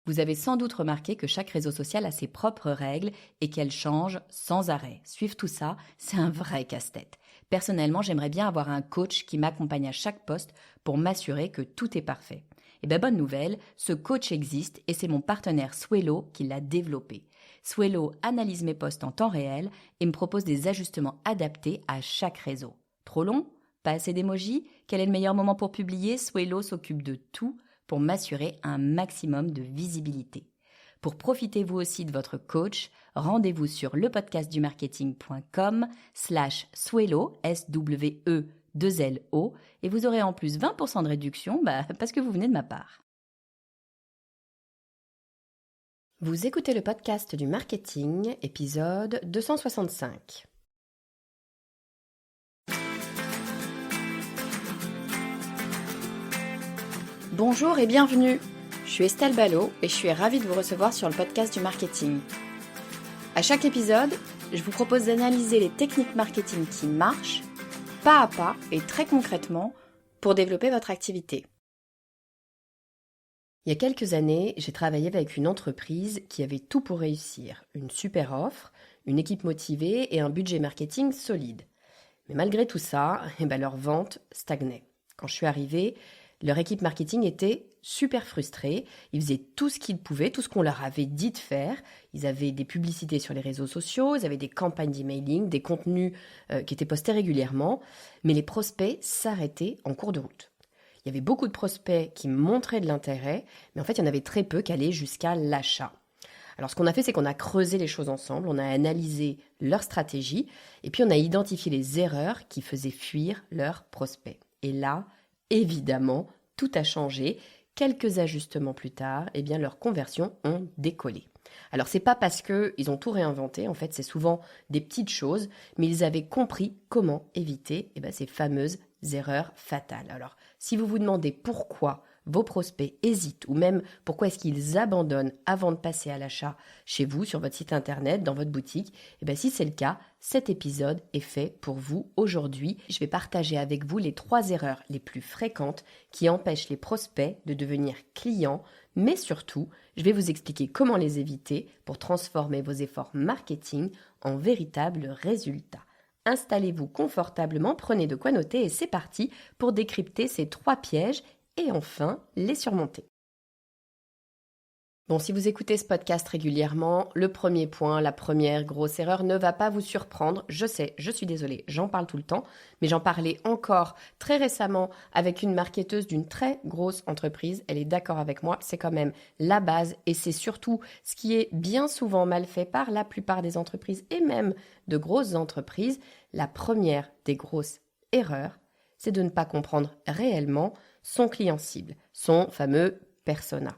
Vous avez sans doute remarqué que chaque réseau social a ses propres règles et qu'elles changent sans arrêt. Suivre tout ça, c'est un vrai casse-tête. Personnellement, j'aimerais bien avoir un coach qui m'accompagne à chaque poste pour m'assurer que tout est parfait. Et bien bonne nouvelle, ce coach existe et c'est mon partenaire Swello qui l'a développé. Swello analyse mes posts en temps réel et me propose des ajustements adaptés à chaque réseau. Trop long? Pas assez d'émojis? Quel est le meilleur moment pour publier? Swello s'occupe de tout pour m'assurer un maximum de visibilité. Pour profiter vous aussi de votre coach, rendez-vous sur lepodcastdumarketing.com/Swello, SWE2LO, et vous aurez en plus 20% de réduction parce que vous venez de ma part. Vous écoutez le podcast du marketing, épisode 265. Bonjour et bienvenue. Je suis Estelle Ballot et je suis ravie de vous recevoir sur le podcast du marketing. À chaque épisode, je vous propose d'analyser les techniques marketing qui marchent, pas à pas et très concrètement, pour développer votre activité. Il y a quelques années, j'ai travaillé avec une entreprise qui avait tout pour réussir. Une super offre, une équipe motivée et un budget marketing solide. Mais malgré tout ça, leur vente stagnait. Quand je suis arrivée, leur équipe marketing était super frustrée. Ils faisaient tout ce qu'ils pouvaient, tout ce qu'on leur avait dit de faire. Ils avaient des publicités sur les réseaux sociaux, ils avaient des campagnes d'emailing, des contenus qui étaient postés régulièrement. Mais les prospects s'arrêtaient en cours de route. Il y avait beaucoup de prospects qui montraient de l'intérêt, mais en fait, il y en avait très peu qui allaient jusqu'à l'achat. Alors, ce qu'on a fait, c'est qu'on a creusé les choses ensemble, on a analysé leur stratégie, et puis on a identifié les erreurs qui faisaient fuir leurs prospects. Et là, évidemment, tout a changé. Quelques ajustements plus tard, leurs conversions ont décollé. Alors, c'est pas parce qu'ils ont tout réinventé, en fait, c'est souvent des petites choses, mais ils avaient compris comment éviter ces fameuses erreurs fatales. Alors, si vous vous demandez pourquoi vos prospects hésitent ou même pourquoi est-ce qu'ils abandonnent avant de passer à l'achat chez vous, sur votre site internet, dans votre boutique, si c'est le cas, cet épisode est fait pour vous aujourd'hui. Je vais partager avec vous les 3 erreurs les plus fréquentes qui empêchent les prospects de devenir clients, mais surtout, je vais vous expliquer comment les éviter pour transformer vos efforts marketing en véritables résultats. Installez-vous confortablement, prenez de quoi noter et c'est parti pour décrypter ces 3 pièges et enfin les surmonter. Bon, si vous écoutez ce podcast régulièrement, le premier point, la première grosse erreur ne va pas vous surprendre. Je sais, je suis désolée, j'en parle tout le temps, mais j'en parlais encore très récemment avec une marketeuse d'une très grosse entreprise. Elle est d'accord avec moi, c'est quand même la base et c'est surtout ce qui est bien souvent mal fait par la plupart des entreprises et même de grosses entreprises. La première des grosses erreurs, c'est de ne pas comprendre réellement son client cible, son fameux persona.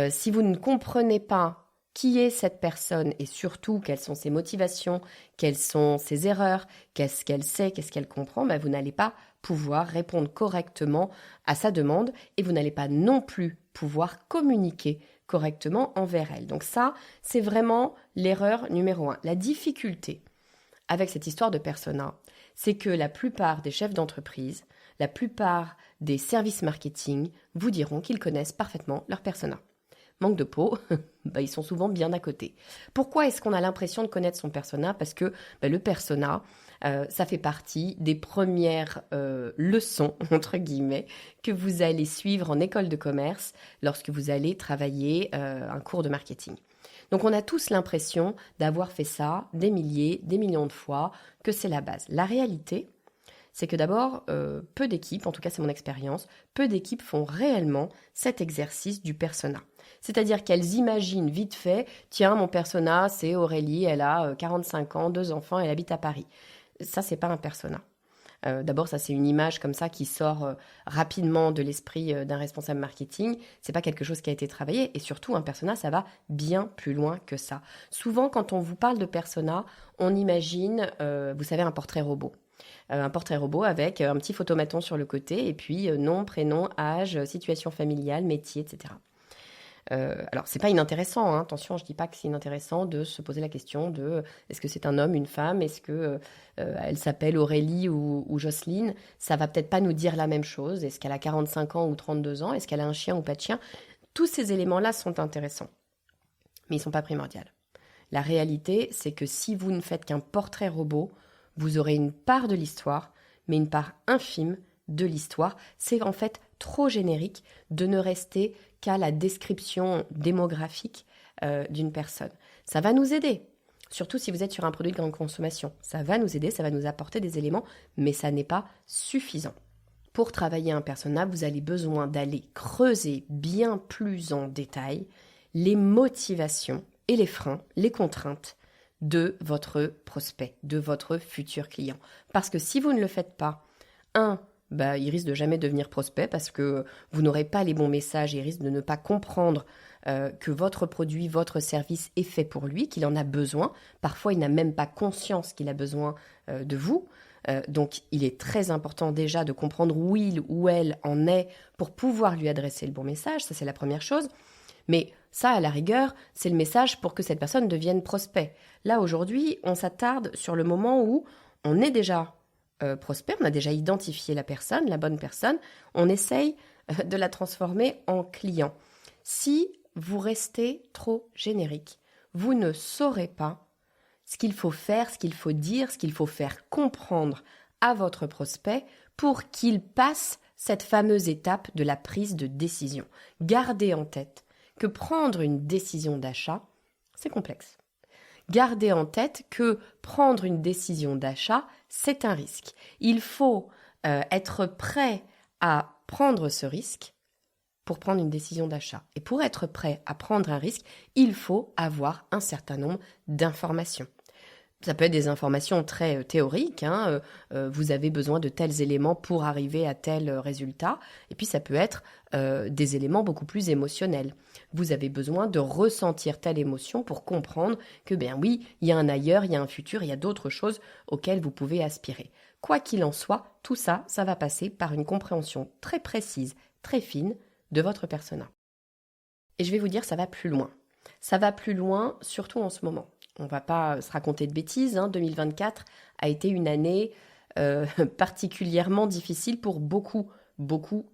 Si vous ne comprenez pas qui est cette personne et surtout quelles sont ses motivations, quelles sont ses erreurs, qu'est-ce qu'elle sait, qu'est-ce qu'elle comprend, vous n'allez pas pouvoir répondre correctement à sa demande et vous n'allez pas non plus pouvoir communiquer correctement envers elle. Donc ça, c'est vraiment l'erreur numéro 1. La difficulté avec cette histoire de persona, c'est que la plupart des chefs d'entreprise, la plupart des services marketing vous diront qu'ils connaissent parfaitement leur persona. Manque de peau, ils sont souvent bien à côté. Pourquoi est-ce qu'on a l'impression de connaître son persona? Parce que le persona, ça fait partie des premières leçons, entre guillemets, que vous allez suivre en école de commerce lorsque vous allez travailler un cours de marketing. Donc on a tous l'impression d'avoir fait ça des milliers, des millions de fois, que c'est la base. La réalité, c'est que d'abord, peu d'équipes, en tout cas c'est mon expérience, peu d'équipes font réellement cet exercice du persona. C'est-à-dire qu'elles imaginent vite fait, tiens, mon persona, c'est Aurélie, elle a 45 ans, 2 enfants, elle habite à Paris. Ça, c'est pas un persona. D'abord, ça c'est une image comme ça qui sort rapidement de l'esprit d'un responsable marketing. C'est pas quelque chose qui a été travaillé et surtout un persona, ça va bien plus loin que ça. Souvent, quand on vous parle de persona, on imagine, vous savez, un portrait robot. Un portrait robot avec un petit photomaton sur le côté et puis nom, prénom, âge, situation familiale, métier, etc. Alors, c'est pas inintéressant, hein. Attention, je dis pas que c'est inintéressant de se poser la question de est-ce que c'est un homme, une femme, est-ce que elle s'appelle Aurélie ou Jocelyne. Ça va peut-être pas nous dire la même chose. Est-ce qu'elle a 45 ans ou 32 ans? Est-ce qu'elle a un chien ou pas de chien? Tous ces éléments-là sont intéressants, mais ils ne sont pas primordiaux. La réalité, c'est que si vous ne faites qu'un portrait robot, vous aurez une part de l'histoire, mais une part infime de l'histoire. C'est en fait trop générique de ne rester qu'à la description démographique d'une personne. Ça va nous aider, surtout si vous êtes sur un produit de grande consommation. Ça va nous aider, ça va nous apporter des éléments, mais ça n'est pas suffisant. Pour travailler un persona, vous avez besoin d'aller creuser bien plus en détail les motivations et les freins, les contraintes de votre prospect, de votre futur client. Parce que si vous ne le faites pas, il risque de jamais devenir prospect parce que vous n'aurez pas les bons messages et il risque de ne pas comprendre que votre produit, votre service est fait pour lui, qu'il en a besoin. Parfois, il n'a même pas conscience qu'il a besoin de vous. Donc, il est très important déjà de comprendre où il ou elle en est pour pouvoir lui adresser le bon message. Ça, c'est la première chose. Mais ça, à la rigueur, c'est le message pour que cette personne devienne prospect. Là, aujourd'hui, on s'attarde sur le moment où on est déjà prospect, on a déjà identifié la personne, la bonne personne, on essaye de la transformer en client. Si vous restez trop générique, vous ne saurez pas ce qu'il faut faire, ce qu'il faut dire, ce qu'il faut faire comprendre à votre prospect pour qu'il passe cette fameuse étape de la prise de décision. Gardez en tête que prendre une décision d'achat, c'est complexe. Gardez en tête que prendre une décision d'achat, c'est un risque. Il faut être prêt à prendre ce risque pour prendre une décision d'achat. Et pour être prêt à prendre un risque, il faut avoir un certain nombre d'informations. Ça peut être des informations très théoriques, vous avez besoin de tels éléments pour arriver à tel résultat, et puis ça peut être des éléments beaucoup plus émotionnels. Vous avez besoin de ressentir telle émotion pour comprendre que, oui, il y a un ailleurs, il y a un futur, il y a d'autres choses auxquelles vous pouvez aspirer. Quoi qu'il en soit, tout ça, ça va passer par une compréhension très précise, très fine de votre persona. Et je vais vous dire, ça va plus loin. Ça va plus loin, surtout en ce moment. On ne va pas se raconter de bêtises, 2024 a été une année particulièrement difficile pour beaucoup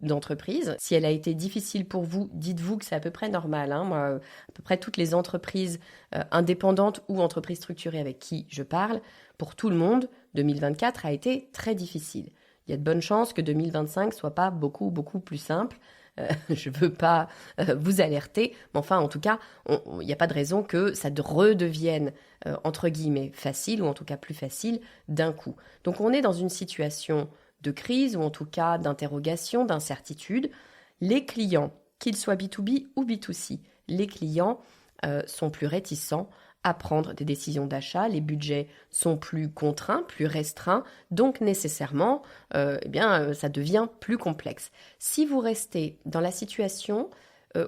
d'entreprises. Si elle a été difficile pour vous, dites-vous que c'est à peu près normal. Moi, à peu près toutes les entreprises indépendantes ou entreprises structurées avec qui je parle, pour tout le monde, 2024 a été très difficile. Il y a de bonnes chances que 2025 soit pas beaucoup plus simple. Je ne veux pas vous alerter, mais enfin, en tout cas, il n'y a pas de raison que ça redevienne, entre guillemets, facile, ou en tout cas plus facile, d'un coup. Donc, on est dans une situation de crise, ou en tout cas d'interrogation, d'incertitude. Les clients, qu'ils soient B2B ou B2C, les clients sont plus réticents à prendre des décisions d'achat, les budgets sont plus contraints, plus restreints, donc nécessairement, ça devient plus complexe. Si vous restez dans la situation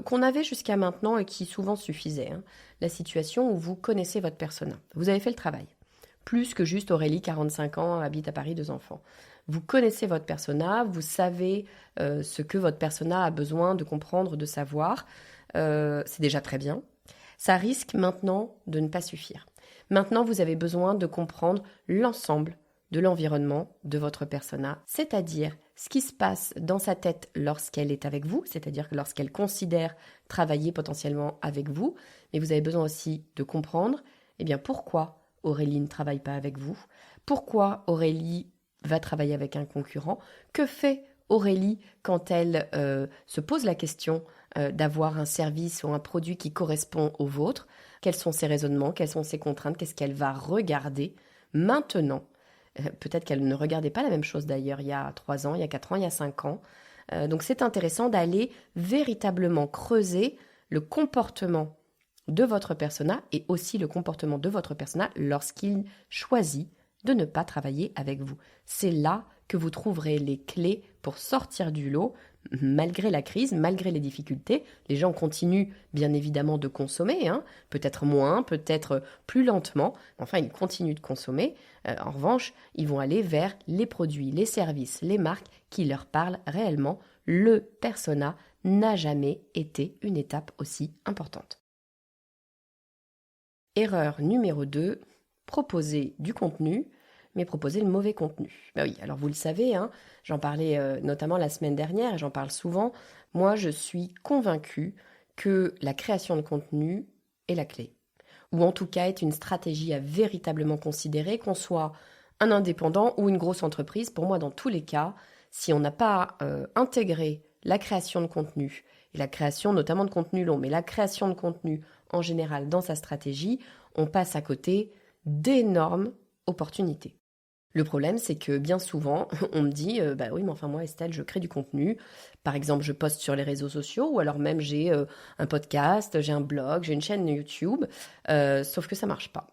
qu'on avait jusqu'à maintenant et qui souvent suffisait, la situation où vous connaissez votre persona, vous avez fait le travail, plus que juste Aurélie, 45 ans, habite à Paris, 2 enfants. Vous connaissez votre persona, vous savez ce que votre persona a besoin de comprendre, de savoir, c'est déjà très bien. Ça risque maintenant de ne pas suffire. Maintenant, vous avez besoin de comprendre l'ensemble de l'environnement de votre persona, c'est-à-dire ce qui se passe dans sa tête lorsqu'elle est avec vous, c'est-à-dire que lorsqu'elle considère travailler potentiellement avec vous, mais vous avez besoin aussi de comprendre pourquoi Aurélie ne travaille pas avec vous, pourquoi Aurélie va travailler avec un concurrent, que fait Aurélie quand elle se pose la question d'avoir un service ou un produit qui correspond au vôtre, quels sont ses raisonnements, quelles sont ses contraintes, qu'est-ce qu'elle va regarder maintenant. Peut-être qu'elle ne regardait pas la même chose d'ailleurs il y a 3 ans, il y a 4 ans, il y a 5 ans. Donc c'est intéressant d'aller véritablement creuser le comportement de votre persona et aussi le comportement de votre persona lorsqu'il choisit de ne pas travailler avec vous. C'est là que vous trouverez les clés pour sortir du lot. Malgré la crise, malgré les difficultés, les gens continuent bien évidemment de consommer, peut-être moins, peut-être plus lentement, enfin ils continuent de consommer. En revanche, ils vont aller vers les produits, les services, les marques qui leur parlent réellement. Le persona n'a jamais été une étape aussi importante. Erreur numéro 2, proposer du contenu, mais proposer le mauvais contenu. Oui, alors vous le savez, j'en parlais notamment la semaine dernière, et j'en parle souvent. Moi, je suis convaincue que la création de contenu est la clé. Ou en tout cas est une stratégie à véritablement considérer, qu'on soit un indépendant ou une grosse entreprise. Pour moi, dans tous les cas, si on n'a pas intégré la création de contenu, et la création notamment de contenu long, mais la création de contenu en général dans sa stratégie, on passe à côté d'énormes opportunités. Le problème, c'est que bien souvent, on me dit bah oui, mais enfin moi, Estelle, je crée du contenu. Par exemple, je poste sur les réseaux sociaux ou alors même j'ai un podcast, j'ai un blog, j'ai une chaîne YouTube. Sauf que ça marche pas.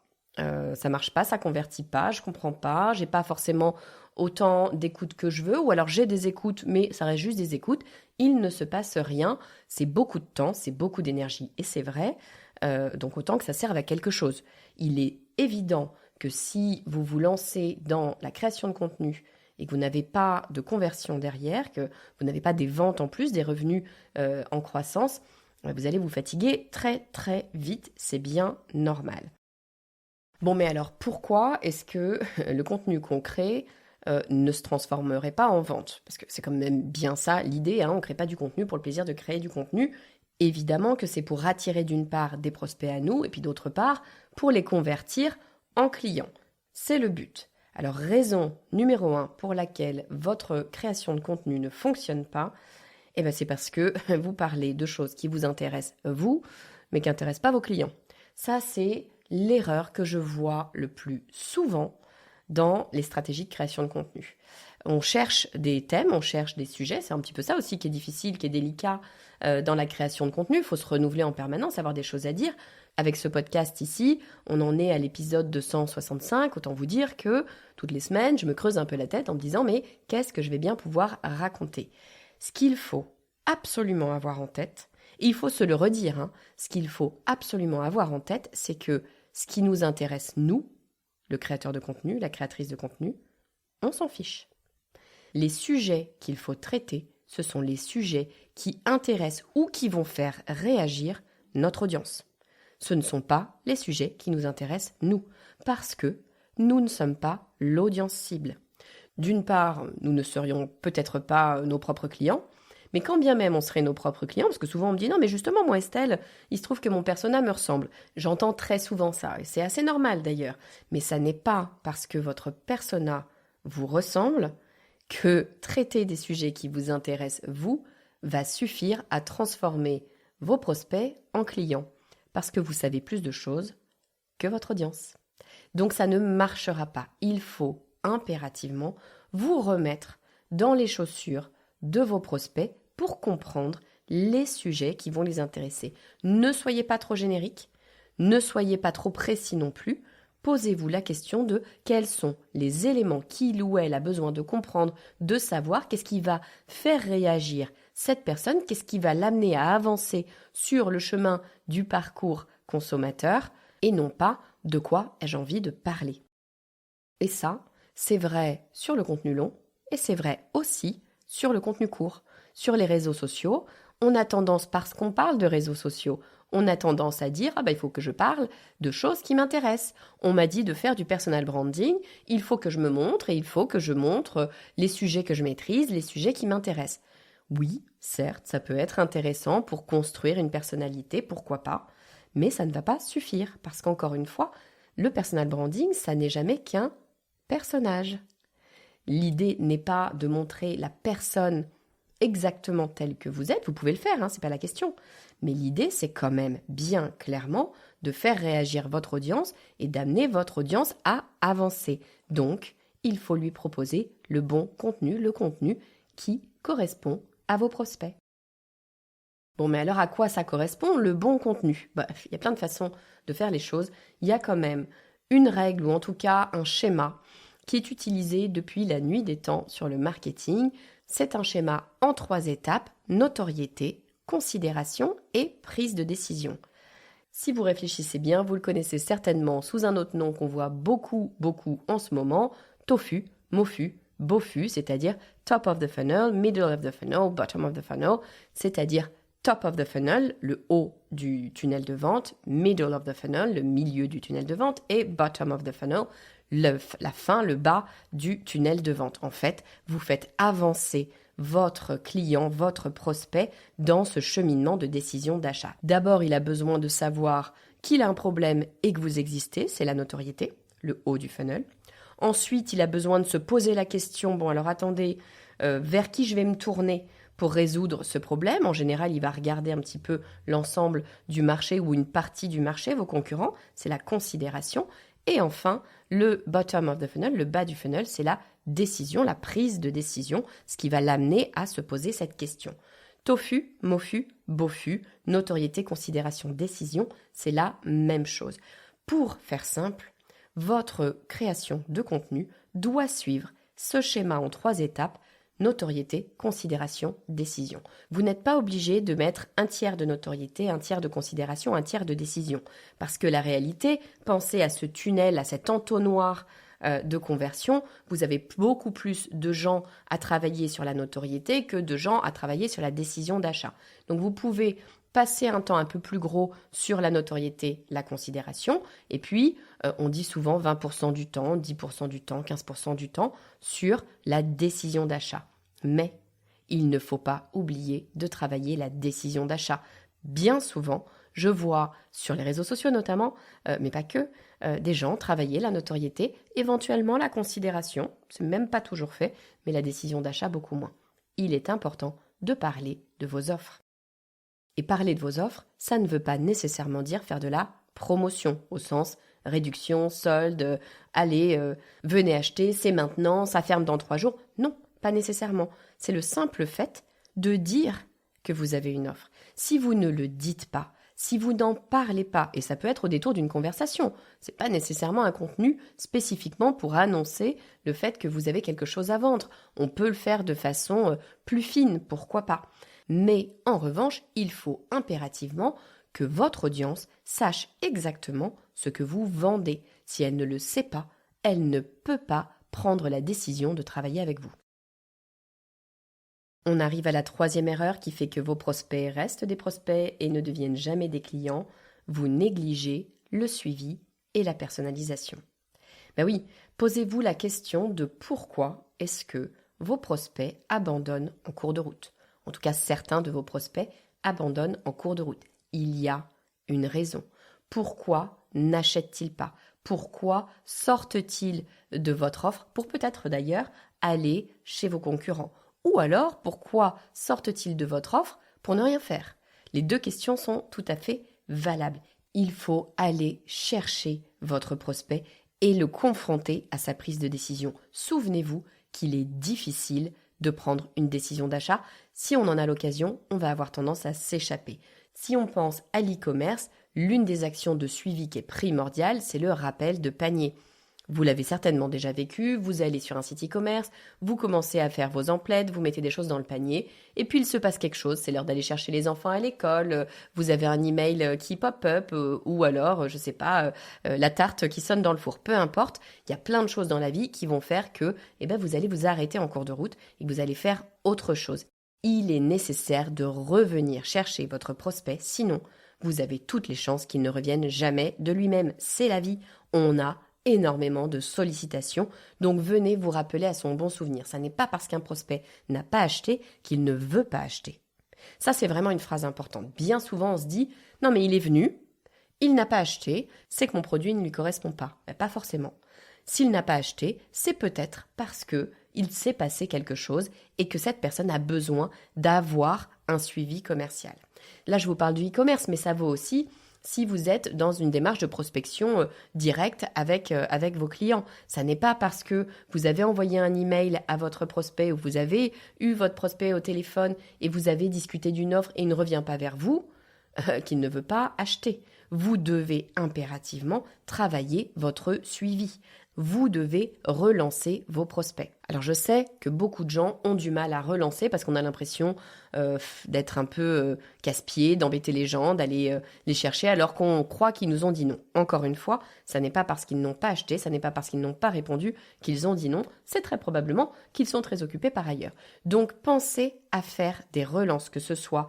Ça marche pas, ça convertit pas, je comprends pas, j'ai pas forcément autant d'écoutes que je veux, ou alors j'ai des écoutes, mais ça reste juste des écoutes. Il ne se passe rien. C'est beaucoup de temps, c'est beaucoup d'énergie, et c'est vrai. Donc autant que ça serve à quelque chose. Il est évident que si vous vous lancez dans la création de contenu et que vous n'avez pas de conversion derrière, que vous n'avez pas des ventes en plus, des revenus en croissance, vous allez vous fatiguer très très vite, c'est bien normal. Bon, mais alors pourquoi est-ce que le contenu qu'on crée ne se transformerait pas en vente? Parce que c'est quand même bien ça l'idée, hein, on ne crée pas du contenu pour le plaisir de créer du contenu. Évidemment que c'est pour attirer d'une part des prospects à nous et puis d'autre part pour les convertir en clients. C'est le but. Alors, raison numéro 1 pour laquelle votre création de contenu ne fonctionne pas, c'est parce que vous parlez de choses qui vous intéressent vous, mais qui n'intéressent pas vos clients. Ça, c'est l'erreur que je vois le plus souvent dans les stratégies de création de contenu. On cherche des thèmes, on cherche des sujets, c'est un petit peu ça aussi qui est difficile, qui est délicat dans la création de contenu. Il faut se renouveler en permanence, avoir des choses à dire. Avec ce podcast ici, on en est à l'épisode 265, autant vous dire que toutes les semaines, je me creuse un peu la tête en me disant mais qu'est-ce que je vais bien pouvoir raconter? Ce qu'il faut absolument avoir en tête, et il faut se le redire, ce qu'il faut absolument avoir en tête, c'est que ce qui nous intéresse, nous, le créateur de contenu, la créatrice de contenu, on s'en fiche. Les sujets qu'il faut traiter, ce sont les sujets qui intéressent ou qui vont faire réagir notre audience. Ce ne sont pas les sujets qui nous intéressent, nous, parce que nous ne sommes pas l'audience cible. D'une part, nous ne serions peut-être pas nos propres clients, mais quand bien même on serait nos propres clients, parce que souvent on me dit « Non, mais justement, moi Estelle, il se trouve que mon persona me ressemble. » J'entends très souvent ça, et c'est assez normal d'ailleurs. Mais ça n'est pas parce que votre persona vous ressemble que traiter des sujets qui vous intéressent, vous, va suffire à transformer vos prospects en clients. Parce que vous savez plus de choses que votre audience. Donc ça ne marchera pas. Il faut impérativement vous remettre dans les chaussures de vos prospects pour comprendre les sujets qui vont les intéresser. Ne soyez pas trop générique, ne soyez pas trop précis non plus. Posez-vous la question de quels sont les éléments qu'il ou elle a besoin de comprendre, de savoir, qu'est-ce qui va faire réagir cette personne, qu'est-ce qui va l'amener à avancer sur le chemin du parcours consommateur et non pas de quoi ai-je envie de parler. Et ça, c'est vrai sur le contenu long et c'est vrai aussi sur le contenu court. Sur les réseaux sociaux, on a tendance, parce qu'on parle de réseaux sociaux, on a tendance à dire « Ah il faut que je parle de choses qui m'intéressent. On m'a dit de faire du personal branding, il faut que je me montre et il faut que je montre les sujets que je maîtrise, les sujets qui m'intéressent. » Oui, certes, ça peut être intéressant pour construire une personnalité, pourquoi pas, mais ça ne va pas suffire parce qu'encore une fois, le personal branding, ça n'est jamais qu'un personnage. L'idée n'est pas de montrer la personne exactement telle que vous êtes, vous pouvez le faire, c'est pas la question. Mais l'idée, c'est quand même bien clairement de faire réagir votre audience et d'amener votre audience à avancer. Donc, il faut lui proposer le bon contenu, le contenu qui correspond à vos prospects. Bon, mais alors à quoi ça correspond, le bon contenu? Il y a plein de façons de faire les choses. Il y a quand même une règle ou en tout cas un schéma qui est utilisé depuis la nuit des temps sur le marketing. C'est un schéma en 3 étapes, notoriété, considération et prise de décision. Si vous réfléchissez bien, vous le connaissez certainement sous un autre nom qu'on voit beaucoup en ce moment, TOFU, MOFU, BOFU, c'est-à-dire top of the funnel, middle of the funnel, bottom of the funnel, c'est-à-dire top of the funnel, le haut du tunnel de vente, middle of the funnel, le milieu du tunnel de vente, et bottom of the funnel, la fin, le bas du tunnel de vente. En fait, vous faites avancer votre client, votre prospect dans ce cheminement de décision d'achat. D'abord, il a besoin de savoir qu'il a un problème et que vous existez, c'est la notoriété, le haut du funnel. Ensuite, il a besoin de se poser la question, bon alors attendez, vers qui je vais me tourner pour résoudre ce problème? En général, il va regarder un petit peu l'ensemble du marché ou une partie du marché, vos concurrents, c'est la considération. Et enfin, le bottom of the funnel, le bas du funnel, c'est la décision, la prise de décision, ce qui va l'amener à se poser cette question. Tofu, mofu, bofu, notoriété, considération, décision, c'est la même chose. Pour faire simple, votre création de contenu doit suivre ce schéma en 3 étapes: notoriété, considération, décision. Vous n'êtes pas obligé de mettre un tiers de notoriété, un tiers de considération, un tiers de décision. Parce que la réalité, pensez à ce tunnel, à cet entonnoir de conversion, vous avez beaucoup plus de gens à travailler sur la notoriété que de gens à travailler sur la décision d'achat. Donc vous pouvez passer un temps un peu plus gros sur la notoriété, la considération, et puis on dit souvent 20% du temps, 10% du temps, 15% du temps sur la décision d'achat. Mais il ne faut pas oublier de travailler la décision d'achat. Bien souvent, je vois sur les réseaux sociaux notamment, mais pas que, des gens travailler la notoriété, éventuellement la considération, c'est même pas toujours fait, mais la décision d'achat beaucoup moins. Il est important de parler de vos offres. Et parler de vos offres, ça ne veut pas nécessairement dire faire de la promotion, au sens réduction, solde, allez, venez acheter, c'est maintenant, ça ferme dans 3 jours. Non, pas nécessairement. C'est le simple fait de dire que vous avez une offre. Si vous ne le dites pas, si vous n'en parlez pas, et ça peut être au détour d'une conversation, c'est pas nécessairement un contenu spécifiquement pour annoncer le fait que vous avez quelque chose à vendre. On peut le faire de façon plus fine, pourquoi pas. Mais en revanche, il faut impérativement que votre audience sache exactement ce que vous vendez. Si elle ne le sait pas, elle ne peut pas prendre la décision de travailler avec vous. On arrive à la 3e erreur qui fait que vos prospects restent des prospects et ne deviennent jamais des clients. Vous négligez le suivi et la personnalisation. Ben oui, posez-vous la question de pourquoi est-ce que vos prospects abandonnent en cours de route. En tout cas, certains de vos prospects abandonnent en cours de route. Il y a une raison. Pourquoi n'achètent-ils pas? Pourquoi sortent-ils de votre offre pour peut-être d'ailleurs aller chez vos concurrents? Ou alors, pourquoi sortent-ils de votre offre pour ne rien faire? Les 2 questions sont tout à fait valables. Il faut aller chercher votre prospect et le confronter à sa prise de décision. Souvenez-vous qu'il est difficile de prendre une décision d'achat. Si on en a l'occasion, on va avoir tendance à s'échapper. Si on pense à l'e-commerce, l'une des actions de suivi qui est primordiale, c'est le rappel de panier. Vous l'avez certainement déjà vécu, vous allez sur un site e-commerce, vous commencez à faire vos emplettes, vous mettez des choses dans le panier, et puis il se passe quelque chose, c'est l'heure d'aller chercher les enfants à l'école, vous avez un email qui pop-up, ou alors, je sais pas, la tarte qui sonne dans le four, peu importe, il y a plein de choses dans la vie qui vont faire que vous allez vous arrêter en cours de route et que vous allez faire autre chose. Il est nécessaire de revenir chercher votre prospect, sinon vous avez toutes les chances qu'il ne revienne jamais de lui-même. C'est la vie, on a énormément de sollicitations, donc venez vous rappeler à son bon souvenir. Ça n'est pas parce qu'un prospect n'a pas acheté qu'il ne veut pas acheter. Ça, c'est vraiment une phrase importante. Bien souvent, on se dit « Non, mais il est venu, il n'a pas acheté, c'est que mon produit ne lui correspond pas. » Pas forcément. S'il n'a pas acheté, c'est peut-être parce que il s'est passé quelque chose et que cette personne a besoin d'avoir un suivi commercial. Là, je vous parle du e-commerce, mais ça vaut aussi si vous êtes dans une démarche de prospection directe avec vos clients. Ça n'est pas parce que vous avez envoyé un email à votre prospect ou vous avez eu votre prospect au téléphone et vous avez discuté d'une offre et il ne revient pas vers vous qu'il ne veut pas acheter. Vous devez impérativement travailler votre suivi. Vous devez relancer vos prospects. Alors je sais que beaucoup de gens ont du mal à relancer parce qu'on a l'impression d'être un peu casse-pied, d'embêter les gens, d'aller les chercher alors qu'on croit qu'ils nous ont dit non. Encore une fois, ça n'est pas parce qu'ils n'ont pas acheté, ça n'est pas parce qu'ils n'ont pas répondu qu'ils ont dit non, c'est très probablement qu'ils sont très occupés par ailleurs. Donc pensez à faire des relances, que ce soit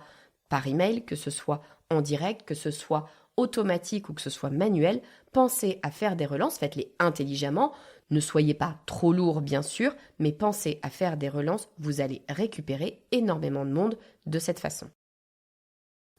par email, que ce soit en direct, que ce soit automatique ou que ce soit manuel, pensez à faire des relances, faites-les intelligemment. Ne soyez pas trop lourd, bien sûr, mais pensez à faire des relances. Vous allez récupérer énormément de monde de cette façon.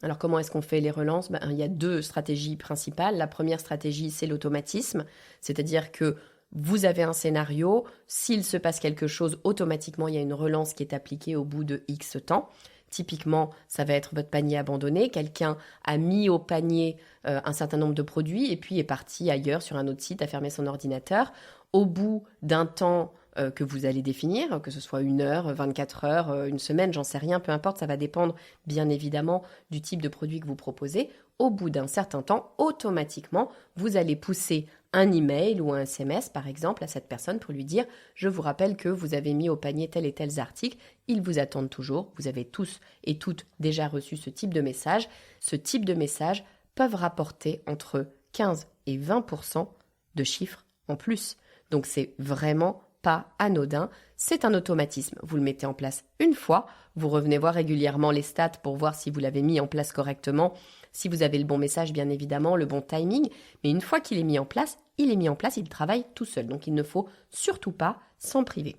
Alors comment est-ce qu'on fait les relances ? Il y a 2 stratégies principales. La première stratégie, c'est l'automatisme, c'est-à-dire que vous avez un scénario, s'il se passe quelque chose, automatiquement, il y a une relance qui est appliquée au bout de X temps. Typiquement, ça va être votre panier abandonné. Quelqu'un a mis au panier un certain nombre de produits et puis est parti ailleurs sur un autre site à fermer son ordinateur. Au bout d'un temps que vous allez définir, que ce soit 1 heure, 24 heures, une semaine, j'en sais rien, peu importe, ça va dépendre bien évidemment du type de produit que vous proposez. Au bout d'un certain temps, automatiquement, vous allez pousser un email ou un SMS, par exemple, à cette personne pour lui dire « Je vous rappelle que vous avez mis au panier tel et tel article, ils vous attendent toujours. » Vous avez tous et toutes déjà reçu ce type de message. Ce type de messages peuvent rapporter entre 15 et 20% de chiffres en plus. Donc c'est vraiment pas anodin, c'est un automatisme. Vous le mettez en place une fois, vous revenez voir régulièrement les stats pour voir si vous l'avez mis en place correctement, si vous avez le bon message bien évidemment, le bon timing, mais une fois qu'il est mis en place, il travaille tout seul, donc il ne faut surtout pas s'en priver.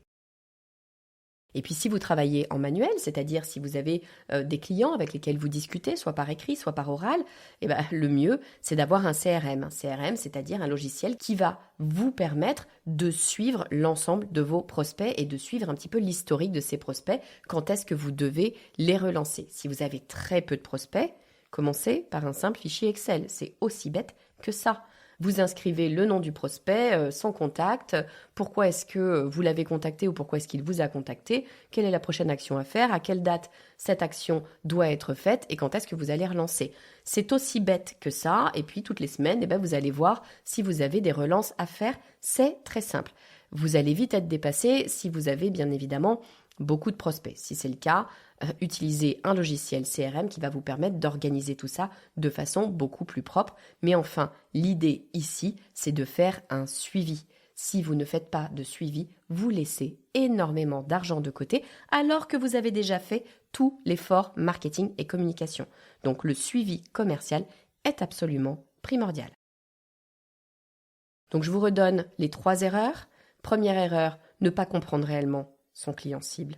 Et puis si vous travaillez en manuel, c'est-à-dire si vous avez des clients avec lesquels vous discutez, soit par écrit, soit par oral, le mieux, c'est d'avoir un CRM. Un CRM, c'est-à-dire un logiciel qui va vous permettre de suivre l'ensemble de vos prospects et de suivre un petit peu l'historique de ces prospects, quand est-ce que vous devez les relancer. Si vous avez très peu de prospects, commencez par un simple fichier Excel. C'est aussi bête que ça. Vous inscrivez le nom du prospect, son contact, pourquoi est-ce que vous l'avez contacté ou pourquoi est-ce qu'il vous a contacté, quelle est la prochaine action à faire, à quelle date cette action doit être faite et quand est-ce que vous allez relancer. C'est aussi bête que ça et puis toutes les semaines, vous allez voir si vous avez des relances à faire. C'est très simple. Vous allez vite être dépassé si vous avez bien évidemment beaucoup de prospects. Si c'est le cas, utilisez un logiciel CRM qui va vous permettre d'organiser tout ça de façon beaucoup plus propre. Mais enfin, l'idée ici, c'est de faire un suivi. Si vous ne faites pas de suivi, vous laissez énormément d'argent de côté alors que vous avez déjà fait tout l'effort marketing et communication. Donc le suivi commercial est absolument primordial. Donc je vous redonne les 3 erreurs. Première erreur, ne pas comprendre réellement son client cible.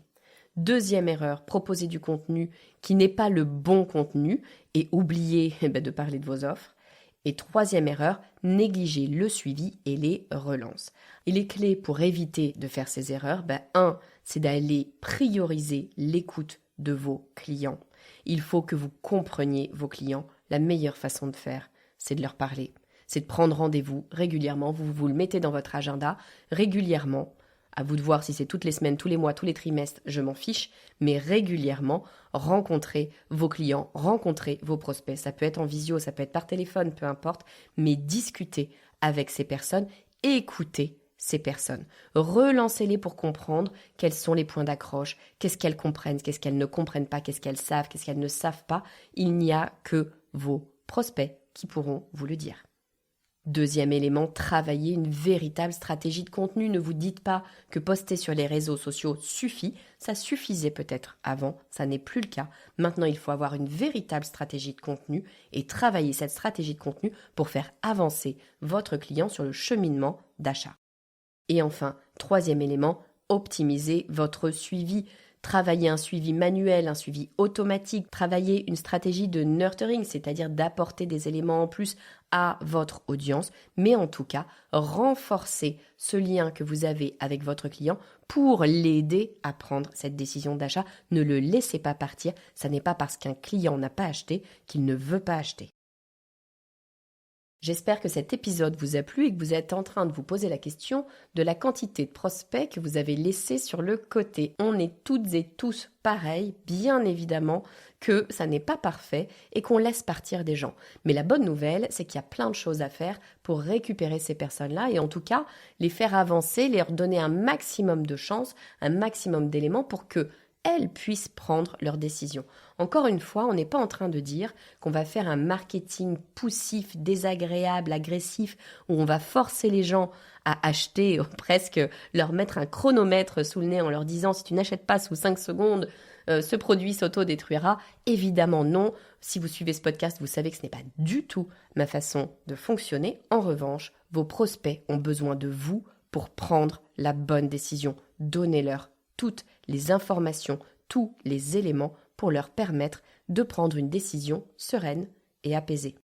Deuxième erreur, proposer du contenu qui n'est pas le bon contenu et oublier de parler de vos offres. Et troisième erreur, négliger le suivi et les relances. Et les clés pour éviter de faire ces erreurs, 1, c'est d'aller prioriser l'écoute de vos clients. Il faut que vous compreniez vos clients. La meilleure façon de faire, c'est de leur parler. C'est de prendre rendez-vous régulièrement. Vous le mettez dans votre agenda régulièrement. À vous de voir si c'est toutes les semaines, tous les mois, tous les trimestres, je m'en fiche, mais régulièrement, rencontrez vos clients, rencontrez vos prospects. Ça peut être en visio, ça peut être par téléphone, peu importe, mais discutez avec ces personnes, écoutez ces personnes. Relancez-les pour comprendre quels sont les points d'accroche, qu'est-ce qu'elles comprennent, qu'est-ce qu'elles ne comprennent pas, qu'est-ce qu'elles savent, qu'est-ce qu'elles ne savent pas. Il n'y a que vos prospects qui pourront vous le dire. Deuxième élément, travaillez une véritable stratégie de contenu. Ne vous dites pas que poster sur les réseaux sociaux suffit. Ça suffisait peut-être avant, ça n'est plus le cas. Maintenant, il faut avoir une véritable stratégie de contenu et travailler cette stratégie de contenu pour faire avancer votre client sur le cheminement d'achat. Et enfin, troisième élément, optimisez votre suivi. Travailler un suivi manuel, un suivi automatique, travailler une stratégie de nurturing, c'est-à-dire d'apporter des éléments en plus à votre audience, mais en tout cas, renforcer ce lien que vous avez avec votre client pour l'aider à prendre cette décision d'achat. Ne le laissez pas partir, ça n'est pas parce qu'un client n'a pas acheté qu'il ne veut pas acheter. J'espère que cet épisode vous a plu et que vous êtes en train de vous poser la question de la quantité de prospects que vous avez laissés sur le côté. On est toutes et tous pareils, bien évidemment que ça n'est pas parfait et qu'on laisse partir des gens. Mais la bonne nouvelle, c'est qu'il y a plein de choses à faire pour récupérer ces personnes-là et en tout cas, les faire avancer, leur donner un maximum de chances, un maximum d'éléments pour que elles puissent prendre leurs décisions. Encore une fois, on n'est pas en train de dire qu'on va faire un marketing poussif, désagréable, agressif, où on va forcer les gens à acheter, presque leur mettre un chronomètre sous le nez en leur disant « si tu n'achètes pas sous 5 secondes, ce produit s'auto-détruira ». Évidemment non. Si vous suivez ce podcast, vous savez que ce n'est pas du tout ma façon de fonctionner. En revanche, vos prospects ont besoin de vous pour prendre la bonne décision. Donnez-leur toutes les informations, tous les éléments pour leur permettre de prendre une décision sereine et apaisée.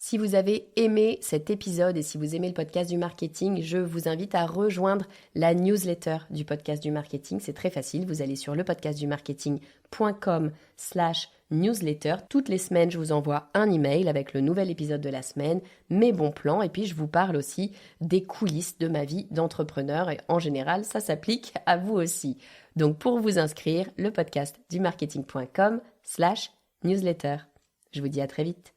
Si vous avez aimé cet épisode et si vous aimez le podcast du marketing, je vous invite à rejoindre la newsletter du podcast du marketing. C'est très facile, vous allez sur lepodcastdumarketing.com/newsletter. Toutes les semaines, je vous envoie un email avec le nouvel épisode de la semaine, mes bons plans, et puis je vous parle aussi des coulisses de ma vie d'entrepreneur et en général, ça s'applique à vous aussi. Donc pour vous inscrire, lepodcastdumarketing.com/newsletter. Je vous dis à très vite.